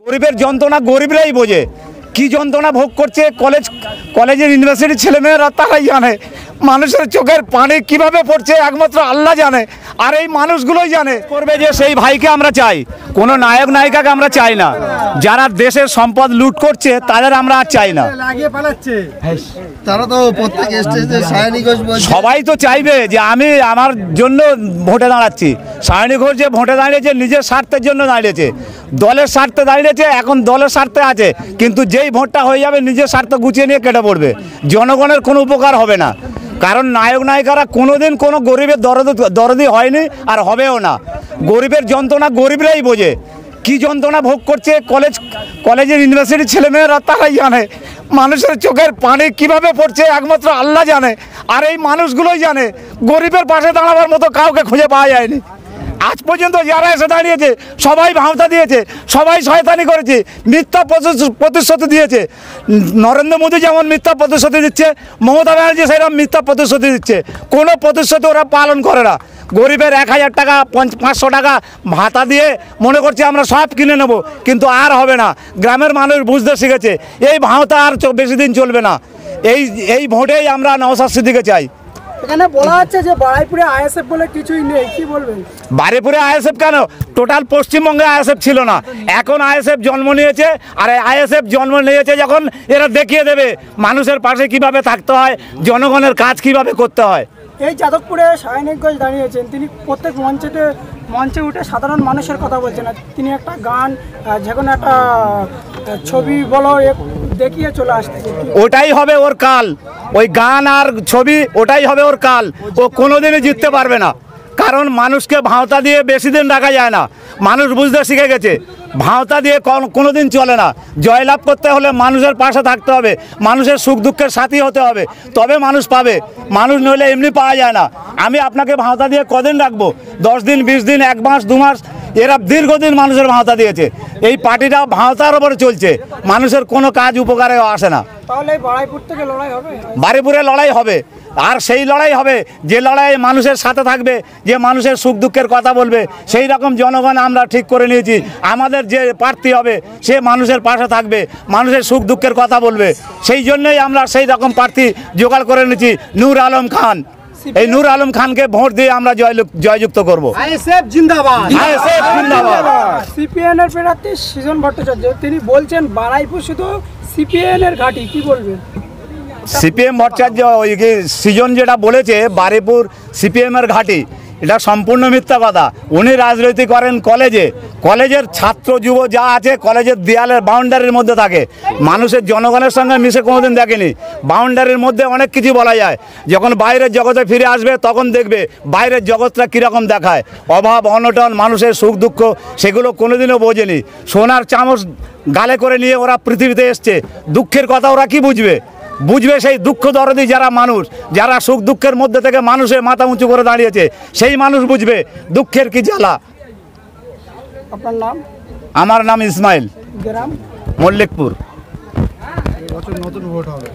গরিবের যন্ত্রণা গরিবরাই বোঝে। কি যন্ত্রণা ভোগ করছে কলেজের ইউনিভার্সিটির ছেলেমেয়েরা তারাই জানে। মানুষের চোখের পানি কিভাবে পড়ছে একমাত্র আল্লাহ জানে, আর এই মানুষগুলোই জানে। করবে যে সেই ভাইকে আমরা চাই, কোনো নায়ক নায়িকাকে আমরা চাই না। যারা দেশের সম্পদ লুট করছে তাদের আমরা আর চাই না। তারা তো প্রত্যেক স্টেজে সায়নী ঘোষ বলছে, সবাই তো চাইবে যে আমি আমার জন্য ভোটে দাঁড়াচ্ছি। সায়নী ঘোষ যে ভোটে দাঁড়িয়েছে নিজের স্বার্থের জন্য দাঁড়িয়েছে, দলের স্বার্থে দাঁড়িয়েছে, এখন দলের স্বার্থে আছে, কিন্তু যেই ভোটটা হয়ে যাবে নিজের স্বার্থ গুছিয়ে নিয়ে কেটে পড়বে, জনগণের কোনো উপকার হবে না। কারণ নায়ক নায়িকারা কোনোদিন কোনো গরিবের দরদি হয়নি আর হবেও না। গরিবের যন্ত্রণা গরিবরাই বোঝে। কি যন্ত্রণা ভোগ করছে কলেজের ইউনিভার্সিটির ছেলেমেয়েরা তারাই জানে। মানুষের চোখের পানি কিভাবে পড়ছে একমাত্র আল্লাহ জানে, আর এই মানুষগুলোই জানে। গরিবের পাশে দাঁড়াবার মতো কাউকে খুঁজে পাওয়া যায়নি। আজ পর্যন্ত যারা এসে দাঁড়িয়েছে সবাই ভাঁওতা দিয়েছে, সবাই শয়তানি করেছে, মিথ্যা প্রতিশ্রুতি দিয়েছে। নরেন্দ্র মোদী যেমন মিথ্যা প্রতিশ্রুতি দিচ্ছে, মমতা ব্যানার্জি সেরকম মিথ্যা প্রতিশ্রুতি দিচ্ছে। কোনো প্রতিশ্রুতি ওরা পালন করে না। গরিবের 1000 টাকা 500 টাকা ভাতা দিয়ে মনে করছে আমরা সব কিনে নেব, কিন্তু আর হবে না। গ্রামের মানুষ বুঝতে শিখেছে এই ভাঁওতা আর বেশি দিন চলবে না। এই ভোটেই আমরা নওশাদ সিদ্দিকীকে চাই। এখানে বলা হচ্ছে যে বারুইপুরে আইএসএফ বলে কিছুই নেই, কি বলবেন? বারুইপুরে আইএসএফ কেন? টোটাল পশ্চিমবঙ্গে আইএসএফ ছিল না, এখন আইএসএফ জন্ম নিয়েছে। আর আইএসএফ জন্ম নিয়েছে যখন এরা দেখিয়ে দেবে মানুষের পাশে কিভাবে থাকতে হয়, জনগণের কাজ কিভাবে করতে হয়। এই যাদবপুরে সায়নী ঘোষ দাঁড়িয়েছেন, তিনি প্রত্যেক মঞ্চে উঠে সাধারণ মানুষের কথা বলছেন না। তিনি একটা গান, যে কোনো একটা ছবি বলো দেখিয়ে চলে আসতেছে। ওটাই হবে ওর কাল, ওই গান আর ছবি ওটাই হবে ওর কাল। ও কোনোদিনই জিততে পারবে না, কারণ মানুষকে ভাঁওতা দিয়ে বেশি দিন রাখা যায় না। মানুষ বুঝতে শিখে গেছে ভাঁওতা দিয়ে কোনোদিন চলে না। জয়লাভ করতে হলে মানুষের পাশে থাকতে হবে, মানুষের সুখ দুঃখের সাথী হতে হবে, তবে মানুষ পাবে। মানুষ নইলে এমনি পাওয়া যায় না। আমি আপনাকে ভাঁওতা দিয়ে কদিন রাখবো? 10 দিন, 20 দিন, 1 মাস, 2 মাস। এরা দীর্ঘদিন মানুষের ভাঁওতা দিয়েছে। এই পার্টিটা ভাঁওতার উপরে চলছে, মানুষের কোনো কাজ উপকারে আসে না। তাহলে বারুইপুর থেকে লড়াই হবে? বারুইপুরে লড়াই হবে, আর সেই লড়াই হবে যে লড়াই মানুষের সাথে থাকবে, যে মানুষের সুখ দুঃখের কথা বলবে। সেই রকম জনগণ আমরা ঠিক করে নিয়েছি। আমাদের যে প্রার্থী হবে সে মানুষের পাশে থাকবে, মানুষের সুখ দুঃখের কথা বলবে। সেই জন্যই আমরা সেই রকম প্রার্থী জোগাড় করে নিয়েছি, নূর আলম খান। এই নূর আলম খানকে ভোট দিয়ে আমরা জয়যুক্ত করব। আইএসএফ জিন্দাবাদ, আইএসএফ জিন্দাবাদ। সিপিএন এর প্রার্থী সৃজন ভট্টাচার্য, তিনি বলছেন বারুইপুর শুধু সিপিএন এর ঘাঁটি, কি বলবেন? সিপিএম ভট্টাচার্য ওই সৃজন যেটা বলেছে বারুইপুর সিপিএমের ঘাঁটি, এটা সম্পূর্ণ মিথ্যা কথা। উনি রাজনীতি করেন কলেজের ছাত্র যুব যা আছে কলেজের দেয়ালের বাউন্ডারির মধ্যে থাকে, মানুষের জনগণের সঙ্গে মিশে কোনোদিন দেখেনি। বাউন্ডারির মধ্যে অনেক কিছু বলা যায়, যখন বাইরের জগতে ফিরে আসবে তখন দেখবে বাইরের জগৎটা কীরকম দেখায়। অভাব অনটন, মানুষের সুখ দুঃখ, সেগুলো কোনোদিনও বোঝেনি। সোনার চামচ গালে করে নিয়ে ওরা পৃথিবীতে এসছে, দুঃখের কথা ওরা কি বুঝবে? সেই দুঃখ দরদি যারা মানুষ, যারা সুখ দুঃখের মধ্যে থেকে মানুষের মাথা উঁচু করে দাঁড়িয়েছে, সেই মানুষ বুঝবে দুঃখের কি জ্বালা। আপনার নাম? আমার নাম ইসমাইল, গ্রাম মল্লিকপুর। নতুন ভোট হবে,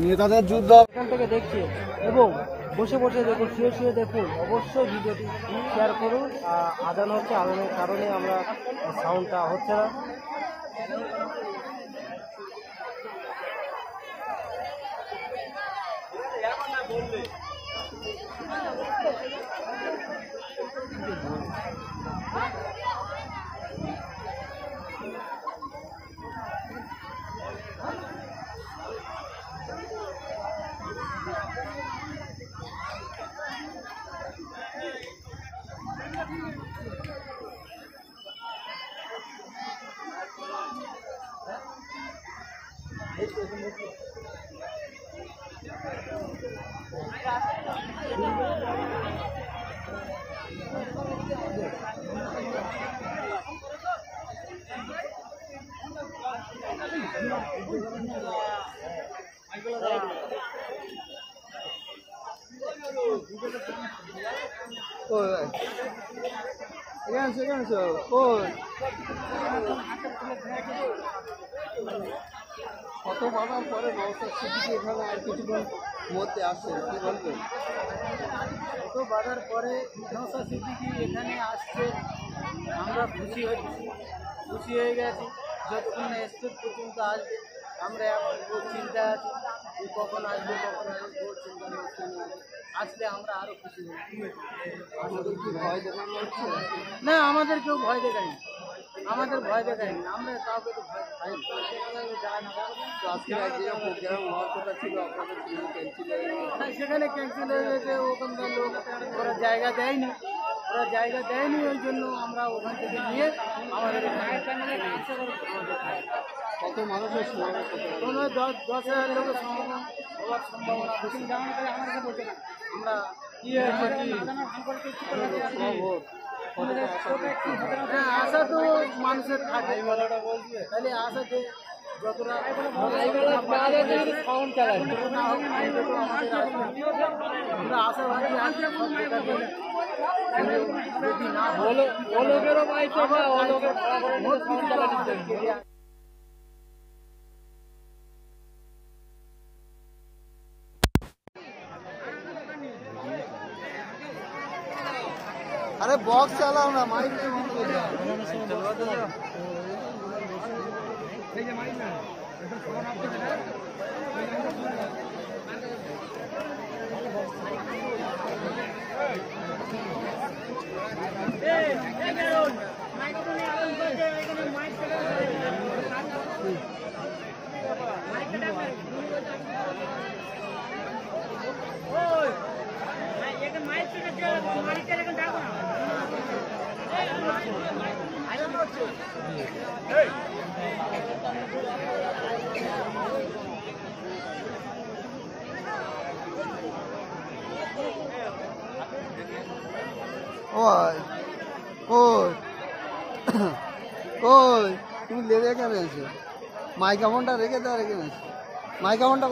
নেতাদের যুদ্ধ এখান থেকে দেখছে এবং বসে বসে দেখুন, শুয়ে দেখুন। অবশ্যই ভিডিওটি শেয়ার করুন। আদান হচ্ছে, আদানের কারণে আমরা সাউন্ডটা হচ্ছে না। কত বাধার পরে নওশাদ সিদ্দিকী এখানে আর কিছুক্ষণ মধ্যে আসছে, কি বলবেন? কত বাধার পরে নওশাদ সিদ্দিকী এখানে আসছে, আমরা খুশি হচ্ছি। খুশি হয়ে গেছি। যতক্ষণ না স্টেজ পর্যন্ত আসবে আমরা এখন খুব চিন্তা আছি যে কখন আসবে খুব চিন্তা আসলে আমরা আরও খুশি হব। আমাদের কি ভয় দেখানো হচ্ছে? না, আমাদের কেউ ভয় দেখায়নি, আমাদের ভয় দেখায়নি, আমরা কাউকে তো ভয় পাই না। আজকে একদিনে প্রোগ্রাম হওয়ার কথা ছিল, আপনাদের সেখানে ক্যান্সেল হয়ে গেছে। ওখানকার লোক ওরা জায়গা দেয়নি, ওই জন্য আমরা ওখান থেকে নিয়ে আমাদের কত মানুষের সমাবেশ, কোনো 10,000 লোকের সমাগম হওয়ার সম্ভাবনা বেশি। আমরা হ্যাঁ, আশা তো মানুষের থাকে, তাহলে আশাতে যতটা আমরা আশাবাদী আছি। যদি না হলো অলোকেরও পাইছে না, অলোকের अरे बॉक्स चालाओ ना, माइक पे बंद कर दो। ওই ওই ওই তুমি লেগে কেন এসো? মাইক্রোফোনটা রেখে দাও, রেখে এসো মাইক্রোফোনটা।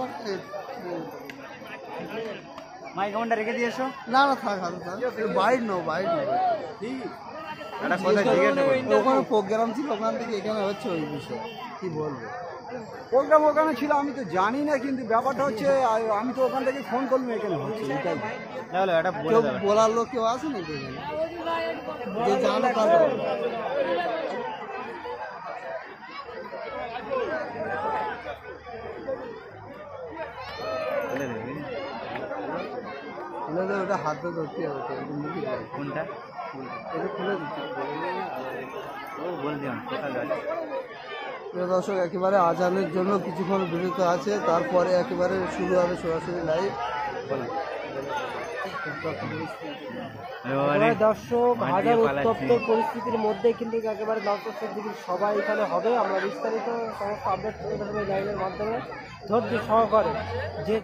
মাইক্রোফোনটা রেখে দিয়েছো? না না, থাক হাতে থাক, বাইর নো বাইর নো। ওখানে প্রোগ্রাম ছিল, ওখান থেকে এখানে হচ্ছে ওই বিষয়ে কি বলবো। প্রোগ্রাম ওখানে ছিল আমি তো জানি না, কিন্তু ব্যাপারটা হচ্ছে আমি তো ওখান থেকে ফোন করলাম এখানে হচ্ছে এটাই। কেউ বলার লোক কেউ আছে নাকি এখানে যে জানো তার? খুলে দেবে, ওটা হাতে ধরতে হবে, কোনটা এটা খুলে দিচ্ছি। বলে দিলাম কোথায় যাবে। প্রিয় দর্শক, একেবারে আজানের জন্য কিছুক্ষণ বিরত আছে, তারপরে একেবারে শুরু হবে সরাসরি লাইভ। দর্শক, হাজার উত্তপ্ত পরিস্থিতির মধ্যে কিন্তু একেবারে নওশাদ সিদ্দিকীর সবাই এখানে হবে। আমরা বিস্তারিত সমস্ত আপডেট তুলে ধরবো লাইভের মাধ্যমে, ধৈর্য সহকারে। যে